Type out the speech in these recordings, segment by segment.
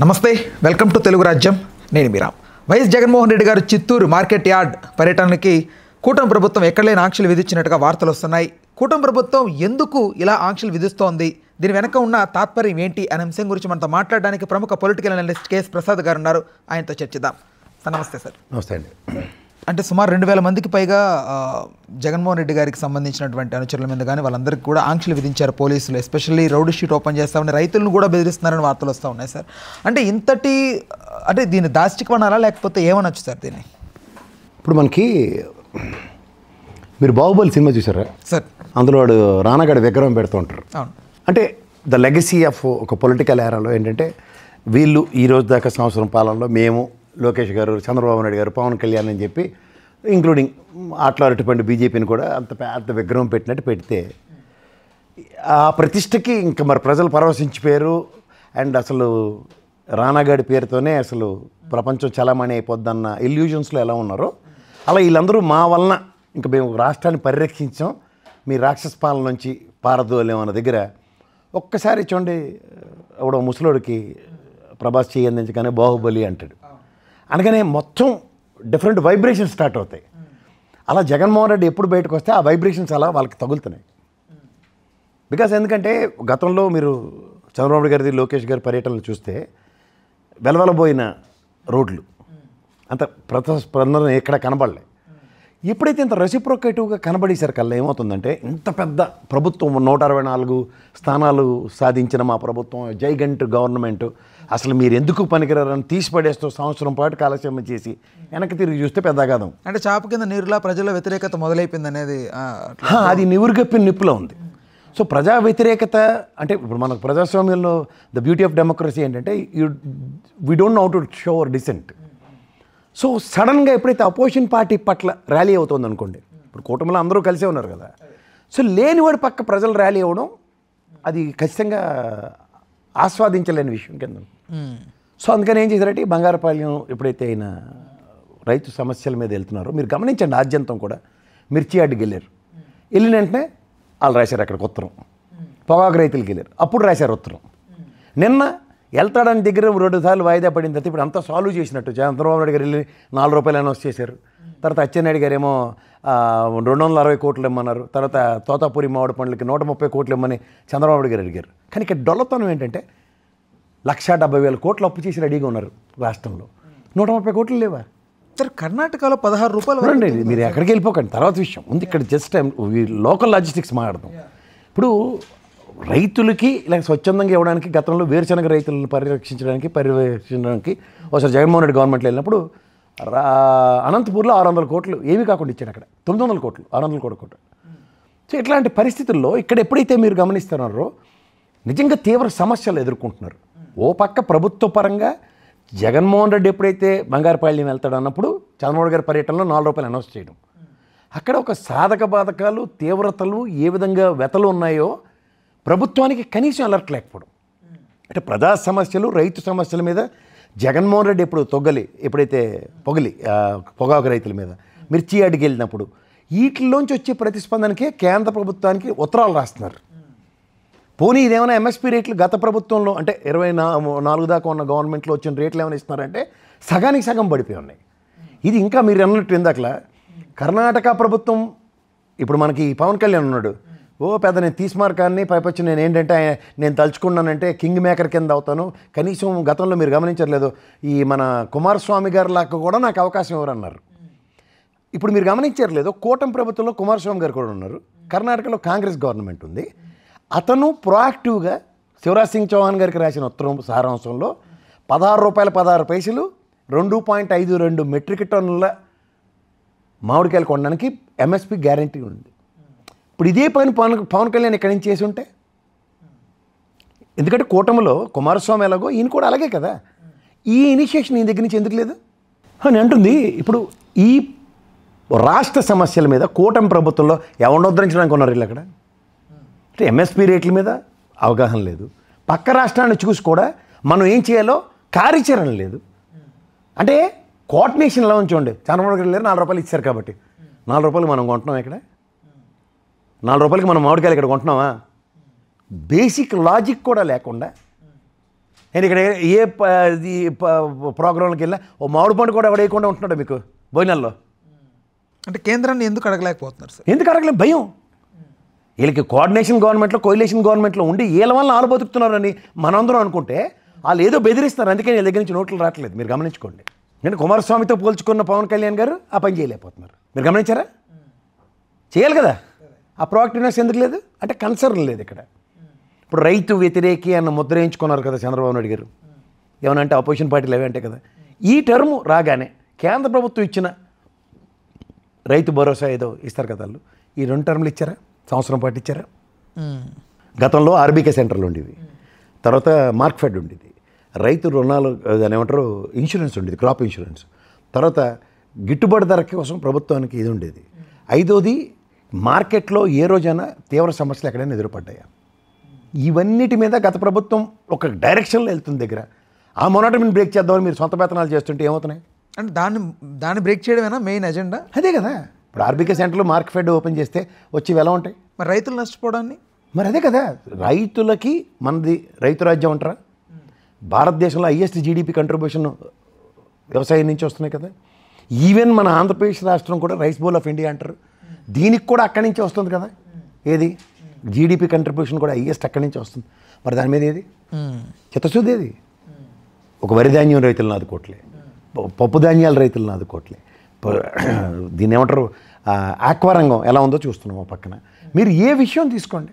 నమస్తే, welcome to Telugu రాజ్యం. నేను మీరా. వైఎస్ జగన్మోహన్ రెడ్డి గారు చిత్తూరు మార్కెట్ యార్డ్ పర్యటనకి కూటమి ప్రభుత్వం ఎక్కడలేని ఆంక్షలు విధించినట్టుగా వార్తలు వస్తున్నాయి. కూటమి ప్రభుత్వం ఎందుకు ఇలా ఆంక్షలు విధిస్తోంది, దీని వెనక ఉన్న తాత్పర్యం ఏంటి అనే అంశం గురించి మనతో మాట్లాడడానికి ప్రముఖ పొలిటికల్ అనలిస్ట్ కేఎస్ ప్రసాద్ గారు ఉన్నారు. ఆయనతో చర్చిద్దాం. సార్ నమస్తే. సార్ నమస్తే అండి. అంటే సుమారు 2000 మందికి పైగా జగన్మోహన్ రెడ్డి గారికి సంబంధించినటువంటి అనుచరుల మీద కానీ వాళ్ళందరికీ కూడా ఆంక్షలు విధించారు పోలీసులు. ఎస్పెషల్లీ రౌడీ షీట్ ఓపెన్ చేస్తామని రైతులను కూడా బెదిరిస్తున్నారని వార్తలు వస్తూ ఉన్నాయి. సార్ అంటే ఇంతటి అంటే దీన్ని దాష్టికమనాలా లేకపోతే ఏమనొచ్చు సార్ దీన్ని? ఇప్పుడు మనకి మీరు బాహుబలి సినిమా చూసారా సార్? అందులో వాడు రానాగడ విగ్రహం పెడుతూ ఉంటారు. అవును. అంటే ద లెగసీ ఆఫ్ ఒక పొలిటికల్ ఏరాలో ఏంటంటే వీళ్ళు ఈ రోజు దాకా సంవత్సరం పాలనలో మేము లోకేష్ గారు, చంద్రబాబు నాయుడు గారు, పవన్ కళ్యాణ్ అని చెప్పి ఇంక్లూడింగ్ అట్లాంటి బీజేపీని కూడా అంత పెద్ద విగ్రహం పెట్టినట్టు పెడితే ఆ ప్రతిష్టకి ఇంకా మరి ప్రజలు పరవశించిపోయారు. అండ్ అసలు రానాగాడి పేరుతోనే అసలు ప్రపంచం చలామణి అయిపోద్దన్న ఇల్యూజన్స్లో ఎలా ఉన్నారో అలా వీళ్ళందరూ మా వలన ఇంకా మేము రాష్ట్రాన్ని పరిరక్షించాం, మీ రాక్షస పాలన నుంచి పారదోలేం అన్న దగ్గర ఒక్కసారి చూడండి, ఎవడో ముసలోడికి ప్రభాస్ చేయందించగానే బాహుబలి అంటాడు. అనగానే మొత్తం డిఫరెంట్ వైబ్రేషన్స్ స్టార్ట్ అవుతాయి. అలా జగన్మోహన్ రెడ్డి ఎప్పుడు బయటకు వస్తే ఆ వైబ్రేషన్స్ అలా వాళ్ళకి తగులుతున్నాయి. బికాస్ ఎందుకంటే గతంలో మీరు చంద్రబాబు గారిది, లోకేష్ గారి పర్యటనలు చూస్తే వెలవెలబోయిన రోడ్లు అంత ప్రతిస్పందన ఎక్కడ కనబడలే. ఎప్పుడైతే ఇంత రెసిప్రోకేటివ్గా కనబడేసరికల్లా ఏమవుతుందంటే ఇంత పెద్ద ప్రభుత్వం 164 స్థానాలు సాధించిన మా ప్రభుత్వం, జైగంట్ గవర్నమెంట్, అసలు మీరు ఎందుకు పనికిరారని తీసి పడేస్తూ సంవత్సరం పాటు కాలక్షేమం చేసి వెనక్కి తిరిగి చూస్తే పెద్ద ఆఘాతం. అంటే చాప కింద నీరులా ప్రజల వ్యతిరేకత మొదలైపోయింది అనేది అది నివురుగప్పిన నిప్పులో ఉంది. సో ప్రజా వ్యతిరేకత అంటే ఇప్పుడు మనకు ప్రజాస్వామ్యంలో ద బ్యూటీ ఆఫ్ డెమోక్రసీ ఏంటంటే we don't know how to show our dissent. So సడన్గా ఎప్పుడైతే అపోజిషన్ పార్టీ పట్ల ర్యాలీ అవుతుంది అనుకోండి, ఇప్పుడు కూటమిలో అందరూ కలిసే ఉన్నారు కదా, సో లేనివాడి పక్క ప్రజలు ర్యాలీ అవ్వడం అది ఖచ్చితంగా ఆస్వాదించలేని విషయం కింద. సో అందుకని ఏం చేశారంటే బంగారపాలెం ఎప్పుడైతే ఆయన రైతు సమస్యల మీద వెళ్తున్నారో మీరు గమనించండి, ఆద్యంతం కూడా మిర్చి యార్డ్కి వెళ్ళారు. వెళ్ళిన వెంటనే వాళ్ళు రాశారు అక్కడికి ఉత్తరం, పొగాకు రైతులకి వెళ్ళారు, అప్పుడు రాశారు ఉత్తరం. నిన్న వెళ్తాడని దగ్గర 2 సార్లు వాయిదా పడిన తర్వాత ఇప్పుడు అంతా సాల్వ్ చేసినట్టు చంద్రబాబు నాయుడు గారు వెళ్ళి ₹4 అనౌన్స్ చేశారు. తర్వాత అచ్చెన్నాయుడు గారు ఏమో 260 కోట్లు ఇమ్మన్నారు. తర్వాత తోతాపూరి మామిడి పండ్లకి 130 కోట్లు ఇమ్మని చంద్రబాబు నాయుడు గారు అడిగారు. కానీ ఇక్కడ డొల్లతనం ఏంటంటే 1,70,000 కోట్లు అప్పు చేసి రెడీగా ఉన్నారు రాష్ట్రంలో, 130 కోట్లు లేవా? సార్ కర్ణాటకలో ₹16 మీరు ఎక్కడికి వెళ్ళిపోకండి, తర్వాత విషయం ఉంది. ఇక్కడ జస్ట్ లోకల్ లాజిస్టిక్స్ మాట్లాడదాం. ఇప్పుడు రైతులకి ఇలా స్వచ్ఛందంగా ఇవ్వడానికి గతంలో వేరుశనగ రైతులను పర్యవేక్షించడానికి ఒకసారి జగన్మోహన్ రెడ్డి గవర్నమెంట్లో వెళ్ళినప్పుడు అనంతపూర్లో 600 కోట్లు ఏమీ కాకుండా ఇచ్చాడు. అక్కడ 900 కోట్లు, 600 కోట్లు. సో ఇట్లాంటి పరిస్థితుల్లో ఇక్కడ ఎప్పుడైతే మీరు గమనిస్తున్నారో నిజంగా తీవ్ర సమస్యలు ఎదుర్కొంటున్నారు. ఓ పక్క ప్రభుత్వ పరంగా జగన్మోహన్ రెడ్డి ఎప్పుడైతే బంగారపాళ్యం వెళ్తాడు అన్నప్పుడు చంద్రబాబు గారి పర్యటనలో ₹4 అనౌన్స్ చేయడం, అక్కడ ఒక సాధక బాధకాలు, తీవ్రతలు, ఏ విధంగా వెతలు ఉన్నాయో ప్రభుత్వానికి కనీసం అలర్ట్ లేకపోవడం. అంటే ప్రజా సమస్యలు, రైతు సమస్యల మీద జగన్మోహన్ రెడ్డి ఎప్పుడైతే పొగాకు రైతుల మీద మిర్చి యార్డ్కి వెళ్ళినప్పుడు వీటిల్లోంచి వచ్చే ప్రతిస్పందనకే కేంద్ర ప్రభుత్వానికి ఉత్తరాలు రాస్తున్నారు. పోనీ ఇదేమైనా ఎంఎస్పీ రేట్లు గత ప్రభుత్వంలో అంటే 24 దాకా ఉన్న గవర్నమెంట్లో వచ్చిన రేట్లు ఏమైనా ఇస్తున్నారంటే సగానికి సగం పడిపోయి ఉన్నాయి. ఇది ఇంకా మీరు అన్నట్టు ఇందాకలా కర్ణాటక ప్రభుత్వం ఇప్పుడు మనకి పవన్ కళ్యాణ్ ఉన్నాడు, పెద్ద నేను తీస్మార్కాన్ని పైపచ్చి నేను ఏంటంటే నేను తలుచుకున్నానంటే కింగ్ మేకర్ కింద అవుతాను. కనీసం గతంలో మీరు గమనించట్లేదు, ఈ మన కుమారస్వామి గారి లాగా కూడా నాకు అవకాశం ఎవరన్నారు. ఇప్పుడు మీరు గమనించట్లేదు, కూటమి ప్రభుత్వంలో కుమారస్వామి గారు కూడా ఉన్నారు, కర్ణాటకలో కాంగ్రెస్ గవర్నమెంట్ ఉంది. అతను ప్రొయాక్టివ్గా శివరాజ్ సింగ్ చౌహాన్ గారికి రాసిన ఉత్తరం సారాంశంలో ₹16.16 2.52 మెట్రిక్ టన్నుల మామిడికాయలు కొనడానికి ఎంఎస్పీ గ్యారంటీ ఉంది. ఇప్పుడు ఇదే పని పవన్ కళ్యాణ్ ఇక్కడి నుంచి చేసి ఉంటే, ఎందుకంటే కూటమిలో కుమారస్వామి ఎలాగో ఈయన కూడా అలాగే కదా, ఈ ఇనిషియేషన్ ఈయన దగ్గర నుంచి ఎందుకు లేదు అని అంటుంది. ఇప్పుడు ఈ రాష్ట్ర సమస్యల మీద కూటమి ప్రభుత్వంలో ఎవరిని ఉద్ధరించడానికి ఉన్నారు వీళ్ళు అక్కడ? అంటే ఎంఎస్పీ రేట్ల మీద అవగాహన లేదు, పక్క రాష్ట్రాన్ని చూసి కూడా మనం ఏం చేయాలో కార్యాచరణ లేదు. అంటే కోఆర్డినేషన్ ఎలా ఉంచండి, చంద్రబాబు గారు లేరు, ₹4 ఇచ్చారు కాబట్టి ₹4 మనం కొంటున్నాం. ఇక్కడ ₹4కి మనం మామిడికాయలు ఇక్కడ కొంటున్నామా? బేసిక్ లాజిక్ కూడా లేకుండా నేను ఇక్కడ ప్రోగ్రాంకి వెళ్ళినా ఓ మామిడి పండు కూడా ఎవడేయకుండా ఉంటున్నాడు మీకు భోజనాల్లో. అంటే కేంద్రాన్ని ఎందుకు అడగలేకపోతున్నారు సార్? ఎందుకు అడగలేదు? భయం. వీళ్ళకి కోఆర్డినేషన్ గవర్నమెంట్లో కోయిలేషన్ గవర్నమెంట్లో ఉండి వీళ్ళ వల్ల ఆలు బతుకుతున్నారని మనందరం అనుకుంటే వాళ్ళు ఏదో బెదిరిస్తున్నారు. అందుకే వీళ్ళ దగ్గర నుంచి నోట్లు రావట్లేదు. మీరు గమనించుకోండి. నేను కుమారస్వామితో పోల్చుకున్న పవన్ కళ్యాణ్ గారు ఆ పని చేయలేకపోతున్నారు. మీరు గమనించారా? చేయాలి కదా. ఆ ప్రోయాక్టివ్నెస్ ఎందుకు లేదు అంటే కన్సర్న్ లేదు ఇక్కడ. ఇప్పుడు రైతు వ్యతిరేకి అన్న ముద్ర వేయించుకున్నారు కదా చంద్రబాబు నాయుడు గారు. ఏమనంటే అపోజిషన్ పార్టీలు అవే అంటే కదా. ఈ టర్ము రాగానే కేంద్ర ప్రభుత్వం ఇచ్చిన రైతు భరోసా ఏదో ఇస్తారు కదా వాళ్ళు, ఈ 2 టర్ములు ఇచ్చారా? సంవత్సరం పాటు ఇచ్చారా? గతంలో ఆర్బీకే సెంటర్లు ఉండేవి, తర్వాత మార్క్ఫెడ్ ఉండేది, రైతు రుణాలు దాని ఏమంటారు ఇన్సూరెన్స్ ఉండేది, క్రాప్ ఇన్సూరెన్స్, తర్వాత గిట్టుబాటు ధర కోసం ప్రభుత్వానికి ఇది ఉండేది. 5వది మార్కెట్లో ఏ రోజైనా తీవ్ర సమస్యలు ఎక్కడైనా ఎదురుపడ్డాయా? ఇవన్నిటి మీద గత ప్రభుత్వం ఒక డైరెక్షన్లో వెళ్తుంది దగ్గర. ఆ మొనాటమీని బ్రేక్ చేద్దామని మీరు సొంత వేతనాలు చేస్తుంటే ఏమవుతున్నాయి అంటే దాన్ని బ్రేక్ చేయడమేనా మెయిన్ ఎజెండా? అదే కదా. ఇప్పుడు ఆర్బీకే సెంటర్లో మార్కెట్ ఓపెన్ చేస్తే వచ్చి ఎలా ఉంటాయి మరి రైతులు నష్టపోవడాన్ని? మరి అదే కదా. రైతులకి మనది రైతు రాజ్యం అంటారా? భారతదేశంలో హైయెస్ట్ జీడిపి కంట్రిబ్యూషన్ వ్యవసాయం నుంచి వస్తున్నాయి కదా. ఈవెన్ మన ఆంధ్రప్రదేశ్ రాష్ట్రం కూడా రైస్ బౌల్ ఆఫ్ ఇండియా అంటారు. దీనికి కూడా అక్కడి నుంచి వస్తుంది కదా. ఏది జీడిపి కంట్రిబ్యూషన్ కూడా హైయెస్ట్ అక్కడి నుంచి వస్తుంది. మరి దాని మీద ఏది చిత్తశుద్ధి? ఏది ఒక వరి ధాన్యం రైతులను ఆదుకోవట్లే, పప్పు ధాన్యాల రైతులను ఆదుకోవట్లే, దీన్ని ఏమంటారు ఆక్వా రంగం ఎలా ఉందో చూస్తున్నాం పక్కన. మీరు ఏ విషయం తీసుకోండి.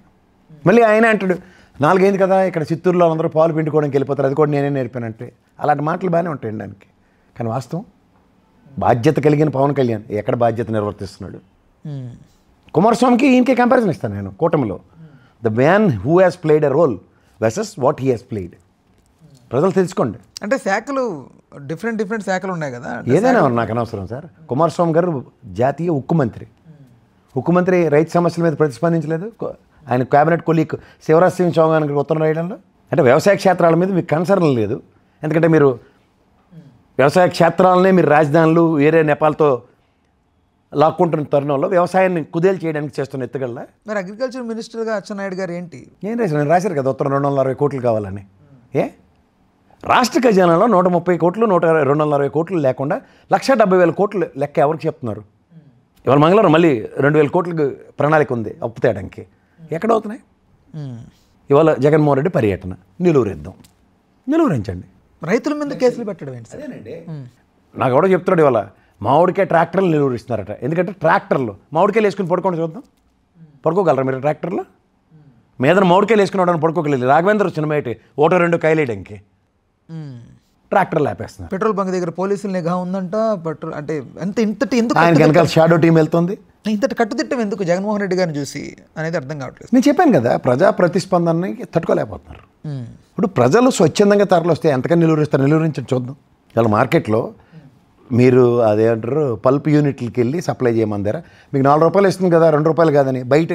మళ్ళీ ఆయన అంటాడు 4 అయింది కదా ఇక్కడ చిత్తూరులో అందరూ పాలు పిండుకోవడానికి వెళ్ళిపోతారు, అది కూడా నేనే నేర్పానంటే. అలాంటి మాటలు బాగానే ఉంటాయి దానికి. కానీ వాస్తవం బాధ్యత కలిగిన పవన్ కళ్యాణ్ ఎక్కడ బాధ్యత నిర్వర్తిస్తున్నాడు? కుమారస్వామికి ఈయనకే కంపారిజన్ ఇస్తాను నేను కూటమిలో. The man who has played a role versus what he has played. ప్రజలు తెలుసుకోండి. అంటే శాఖలు డిఫరెంట్ శాఖలు ఉన్నాయి కదా. ఏదైనా నాకు అనవసరం సార్. కుమారస్వామి గారు జాతీయ ఉక్కు మంత్రి. ఉక్కు మంత్రి రైతు సమస్యల మీద ప్రతిస్పందించలేదు. ఆయన క్యాబినెట్ కొలీగ్ శివరాజ్ సింగ్ చౌహాన్ గారికి ఉత్తరం రాయడంలో అంటే వ్యవసాయ క్షేత్రాల మీద మీకు కన్సర్న్ లేదు. ఎందుకంటే మీరు వ్యవసాయ క్షేత్రాలనే మీరు రాజధానులు వేరే నేపాల్తో లాక్కుంటున్న తరుణంలో వ్యవసాయాన్ని కుదేలు చేయడానికి చేస్తున్న ఎత్తుగల్ల. మరి అగ్రికల్చర్ మినిస్టర్గా అచ్చెన్నాయుడు గారు ఏంటి నేను రాశారు కదా ఉత్తరం 260 కోట్లు కావాలని. రాష్ట్ర ఖజానాలో 130 కోట్లు 260 కోట్లు లేకుండా 1,70,000 కోట్లు లెక్క ఎవరికి చెప్తున్నారు? ఇవాళ మంగళవారం మళ్ళీ 2,000 కోట్లకు ప్రణాళిక ఉంది అప్పు తేయడానికి. ఎక్కడవుతున్నాయి? ఇవాళ జగన్మోహన్ రెడ్డి పర్యటన నిలువరించండి. రైతుల మీద కేసులు పెట్టడం ఏంటి? అదేనండి నాకు ఎవడో చెప్తున్నాడు ఇవాళ మామిడికాయ ట్రాక్టర్లు నిలువరిస్తున్నారట. ఎందుకంటే ట్రాక్టర్లు మామిడికాయలు వేసుకుని పడుకోండి చూద్దాం. పడుకోగలరా మీరు ట్రాక్టర్లో? మీద మామిడికాయలు వేసుకుని పడుకోగలేదు. రాఘవేంద్ర సినిమా ఏంటి 1-2 కాయలు వేయడానికి ట్రాక్టర్లు ఆపేస్తున్నారు. పెట్రోల్ బంక్ దగ్గర పోలీసులు నిఘా ఉందంట. పెట్రోల్ అంటే ఇంతటి ఎందుకు ఆయన వెనకాల షాడో టీం వెళ్తుంది. ఇంతటి కట్టుదిట్టం ఎందుకు జగన్మోహన్ రెడ్డి గారిని చూసి అనేది అర్థం కావట్లేదు. నేను చెప్పాను కదా ప్రజా ప్రతిస్పందనని తట్టుకోలేకపోతున్నారు. ఇప్పుడు ప్రజలు స్వచ్ఛందంగా తరలి వస్తే ఎంతకని నిలువరించండి చూద్దాం. ఇలా మార్కెట్లో మీరు అదేంటారు పల్ప్ యూనిట్లకి వెళ్ళి సప్లై చేయమందారా మీకు 4 రూపాయలు ఇస్తుంది కదా 2 రూపాయలు కాదని బయట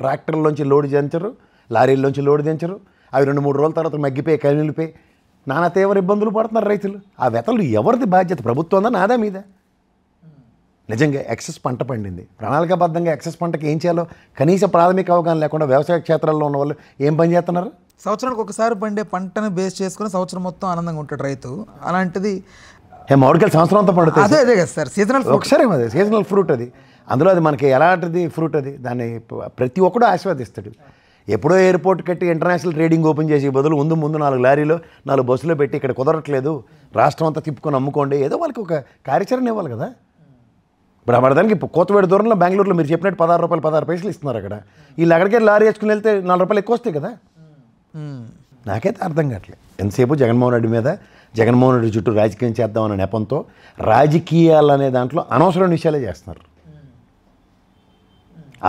ట్రాక్టర్లోంచి లోడ్ దించరు, లారీల్లోంచి లోడ్ దించరు. అవి 2-3 రోజుల తర్వాత మగ్గిపోయి కనిలిపోయి నానా తీవ్ర ఇబ్బందులు పడుతున్నారు రైతులు. ఆ వెతలు ఎవరిది బాధ్యత? ప్రభుత్వందా నాదా మీద? నిజంగా ఎక్సెస్ పంట పండింది, ప్రణాళికాబద్ధంగా ఎక్సెస్ పంటకి ఏం చేయాలో కనీస ప్రాథమిక అవగాహన లేకుండా వ్యవసాయ క్షేత్రాల్లో ఉన్న వాళ్ళు ఏం పని చేస్తున్నారు? సంవత్సరానికి ఒకసారి పండే పంటను బేస్ చేసుకుని సంవత్సరం మొత్తం ఆనందంగా ఉంటాడు రైతు. అలాంటిది మామిడికాయలు సంవత్సరం అంతా పండుతాయి. అదే కదా సార్ సీజనల్ ఒకసారి అదే సీజనల్ ఫ్రూట్ అది. అందులో అది మనకి ఎలాంటిది ఫ్రూట్ అది, దాన్ని ప్రతి ఒక్కడు ఆస్వాదిస్తాడు. ఎప్పుడో ఎయిర్పోర్ట్ కట్టి ఇంటర్నేషనల్ ట్రేడింగ్ ఓపెన్ చేసే బదులు ముందు 4 లారీలో 4 బస్సులో పెట్టి ఇక్కడ కుదరట్లేదు రాష్ట్రం అంతా తిప్పుకొని అమ్ముకోండి, ఏదో వాళ్ళకి ఒక కార్యాచరణ ఇవ్వాలి కదా. ఇప్పుడు అమ్మడానికి కోతవేడు దూరంలో బెంగళూరులో మీరు చెప్పినట్టు 16 రూపాయలు 16 పైసలు ఇస్తున్నారు. అక్కడ వీళ్ళు అక్కడికే లారీ వేసుకుని వెళ్తే 4 రూపాయలు ఎక్కువ వస్తాయి కదా. నాకైతే అర్థం కావట్లేదు. ఎంతసేపు జగన్మోహన్ రెడ్డి మీద జగన్మోహన్ రెడ్డి చుట్టూ రాజకీయం చేద్దామనే నెపంతో రాజకీయాలు అనే దాంట్లో అనవసరమైన విషయాలే చేస్తున్నారు.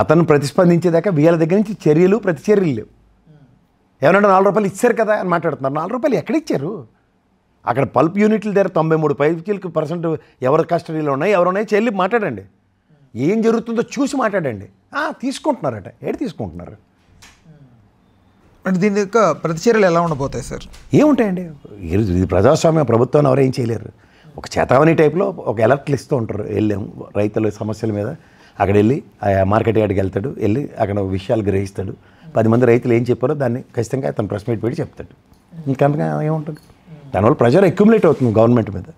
అతను ప్రతిస్పందించేదాకా వీళ్ళ దగ్గర నుంచి చర్యలు ప్రతిచర్యలు లేవు. ఏమన్నా 4 రూపాయలు ఇచ్చారు కదా అని మాట్లాడుతున్నారు. 4 రూపాయలు ఎక్కడిచ్చారు? అక్కడ పల్ప్ యూనిట్ల దగ్గర 93% ఎవరి కస్టడీలో ఉన్నాయి ఎవరున్నాయి చెల్లి మాట్లాడండి. ఏం జరుగుతుందో చూసి మాట్లాడండి. తీసుకుంటున్నారట. ఏడు తీసుకుంటున్నారు అంటే దీని యొక్క ప్రతిచర్యలు ఎలా ఉండబోతాయి సార్? ఏముంటాయండి? ఇది ప్రజాస్వామ్య ప్రభుత్వాన్ని ఎవరేం చేయలేరు. ఒక చేతావని టైప్లో ఒక అలర్ట్లు ఇస్తూ ఉంటారు. వెళ్ళాము రైతుల సమస్యల మీద అక్కడ వెళ్ళి మార్కెట్ యార్డ్కి వెళ్తాడు, వెళ్ళి అక్కడ విషయాలు గ్రహిస్తాడు. 10 మంది రైతులు ఏం చెప్పారో దాన్ని ఖచ్చితంగా అతను ప్రెస్ మీట్ పెట్టి చెప్తాడు. ఇంకంతగా ఏముంటుంది? దానివల్ల ప్రెజర్ అక్యుములేట్ అవుతుంది గవర్నమెంట్ మీద.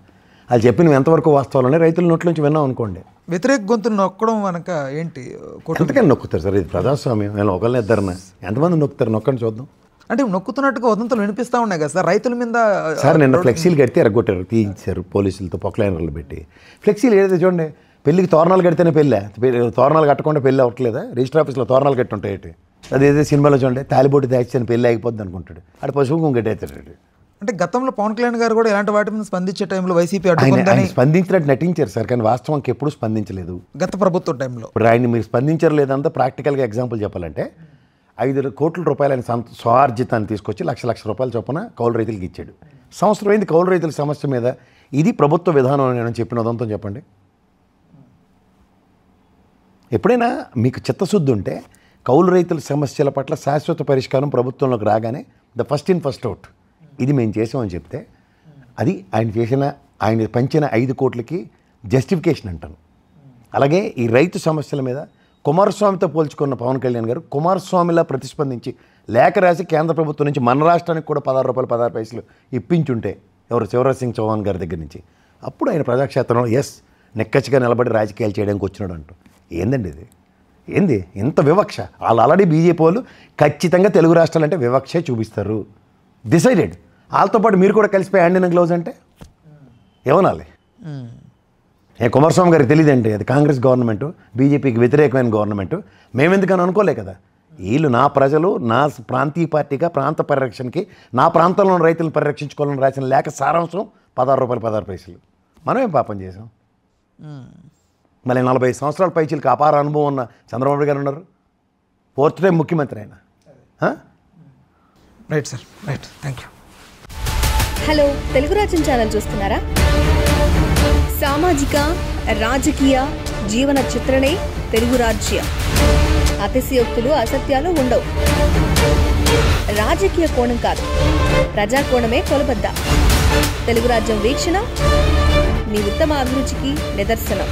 అది చెప్పిన ఎంతవరకు వాస్తవాలని రైతుల నోట్ల నుంచి విన్నాం అనుకోండి, వ్యతిరేక గొంతులు నొక్కడం వెనక ఏంటి? ఎంతకని నొక్కుతారు సార్? ఇది ప్రజాస్వామ్యం. నేను ఒకళ్ళని ఇద్దరిన ఎంతమంది నొక్కుతారు? నొక్కండి చూద్దాం. అంటే నొక్కుతున్నట్టుగా వదంతులు వినిపిస్తూ ఉన్నాయి కదా సార్ రైతుల మీద. సార్ నిన్న ఫ్లెక్సీలు కడితే ఎరగొట్టారు, తీయించారు పోలీసులతో పొక్లైనర్లు పెట్టి. ఫ్లెక్సీలు ఏదైతే చూడండి, పెళ్ళికి తోరణాలు కడితేనే పెళ్ళే, తోరణాలు కట్టకుండా పెళ్ళి అవ్వట్లేదా? రిజిస్టర్ ఆఫీస్లో తోరణాలు కట్టి ఉంటాయి. అదేదో సినిమాలో చూడండి, తాలిబోటి దాచిని పెళ్ళి అయిపోద్ది అనుకుంటాడు, అక్కడ పశువు కట్టేస్తాడు. అంటే గతంలో పవన్ కళ్యాణ్ గారు కూడా ఇలాంటి వాటి మీద స్పందించే టైంలో వైసీపీ ఆయన స్పందించినట్టు నటించారు సార్, కానీ వాస్తవానికి ఎప్పుడు స్పందించలేదు గత ప్రభుత్వ టైంలో. ఇప్పుడు ఆయన మీరు స్పందించారు లేదంతా ప్రాక్టికల్గా ఎగ్జాంపుల్ చెప్పాలంటే 5 కోట్ల రూపాయలు ఆయన స్వార్జితాన్ని తీసుకొచ్చి లక్ష రూపాయల చొప్పున కౌలు రైతులకు ఇచ్చాడు. సంవత్సరం అయింది కౌలు రైతుల సమస్య మీద. ఇది ప్రభుత్వ విధానం అని చెప్పిన ఉదంతం చెప్పండి. ఎప్పుడైనా మీకు చిత్తశుద్ధి ఉంటే కౌలు రైతుల సమస్యల పట్ల శాశ్వత పరిష్కారం ప్రభుత్వంలోకి రాగానే ఫస్ట్ ఇన్ ఫస్ట్ అవుట్ ఇది మేము చేసామని చెప్తే, అది ఆయన పంచిన 5 కోట్లకి జస్టిఫికేషన్ అంటాను. అలాగే ఈ రైతు సమస్యల మీద కుమారస్వామితో పోల్చుకున్న పవన్ కళ్యాణ్ గారు కుమారస్వామిలా ప్రతిస్పందించి లేఖ రాసి కేంద్ర ప్రభుత్వం నుంచి మన రాష్ట్రానికి కూడా 16 రూపాయలు 16 పైసలు ఇప్పించుంటే శివరాజ్ సింగ్ చౌహాన్ గారి దగ్గర నుంచి, అప్పుడు ఆయన ప్రజాక్షేత్రంలో నిక్కచ్చిగా నిలబడి రాజకీయాలు చేయడానికి వచ్చినాడు అంటూ. ఏందండి ఇది? ఏంది ఇంత వివక్ష? వాళ్ళు ఆల్రెడీ బీజేపీ వాళ్ళు ఖచ్చితంగా తెలుగు రాష్ట్రాలంటే వివక్షే చూపిస్తారు, డిసైడెడ్. వాళ్ళతో పాటు మీరు కూడా కలిసిపోయి హ్యాండ్ ఇన్ గ్లౌజ్ అంటే ఏమనాలి? కుమారస్వామి గారికి తెలియదండి, అది కాంగ్రెస్ గవర్నమెంట్, బీజేపీకి వ్యతిరేకమైన గవర్నమెంట్. మేమెందుకని అనుకోలే కదా. వీళ్ళు నా ప్రజలు, నా ప్రాంతీయ పార్టీగా ప్రాంత పరిరక్షణకి, నా ప్రాంతంలో రైతులను పరిరక్షించుకోవాలని రాసిన లేఖ సారాంశం 16 రూపాయలు 16 పైసలు. మనమేం పాపం చేసాం? మళ్ళీ 40 సంవత్సరాల పైచీలకు అపార అనుభవం ఉన్న చంద్రబాబు గారు ఉన్నారు, 4th టైం ముఖ్యమంత్రి ఆయన. Right sir, right, thank you. Hello, Telugu రాజ్యం ఛానల్ చూస్తున్నారా? సామాజిక రాజకీయ జీవన చిత్రణే తెలుగు రాజ్యం. అతిశయోక్తులు అసత్యాలు ఉండవు. రాజకీయ కోణం కాదు, ప్రజా కోణమే కొలబద్ద. తెలుగు రాజ్యం వీక్షణ మీ ఉత్తమ అభిరుచికి నిదర్శనం.